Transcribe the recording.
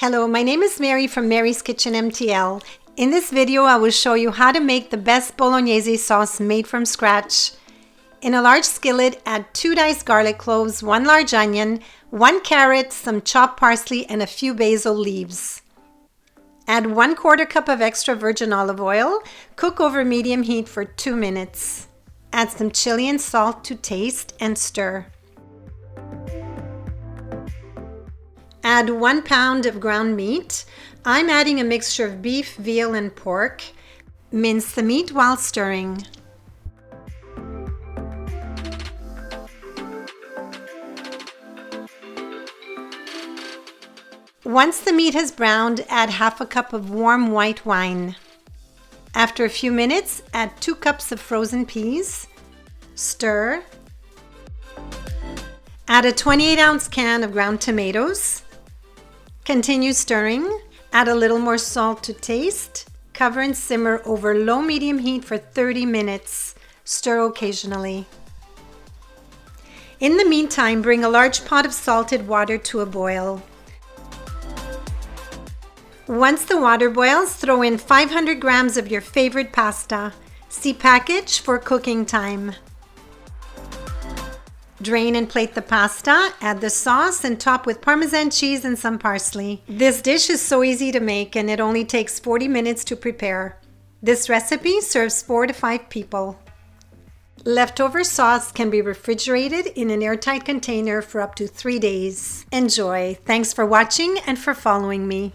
Hello, my name is Mary from Mary's Kitchen MTL. In this video, I will show you how to make the best Bolognese sauce made from scratch. In a large skillet, add 2 diced garlic cloves, 1 large onion, 1 carrot, some chopped parsley, and a few basil leaves. Add 1/4 cup of extra virgin olive oil. Cook over medium heat for 2 minutes. Add some chili and salt to taste and stir. Add 1 pound of ground meat. I'm adding a mixture of beef, veal, and pork. Mince the meat while stirring. Once the meat has browned, add 1/2 cup of warm white wine. After a few minutes, add 2 cups of frozen peas. Stir. Add a 28-ounce can of ground tomatoes. Continue stirring. Add a little more salt to taste. Cover and simmer over low-medium heat for 30 minutes. Stir occasionally. In the meantime, bring a large pot of salted water to a boil. Once the water boils, throw in 500 grams of your favorite pasta. See package for cooking time. Drain and plate the pasta, add the sauce, and top with Parmesan cheese and some parsley. This dish is so easy to make and it only takes 40 minutes to prepare. This recipe serves 4 to 5 people. Leftover sauce can be refrigerated in an airtight container for up to 3 days. Enjoy! Thanks for watching and for following me.